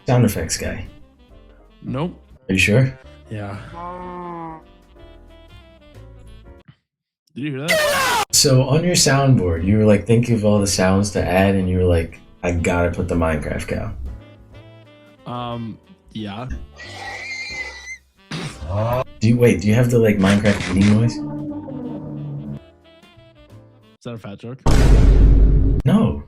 Sound effects guy. Nope. Are you sure? Yeah. Did you hear that? So on your soundboard, you were like thinking of all the sounds to add, and you were like, I gotta put the Minecraft cow. Yeah. Do you have the like Minecraft eating noise? Is that a fat joke? No.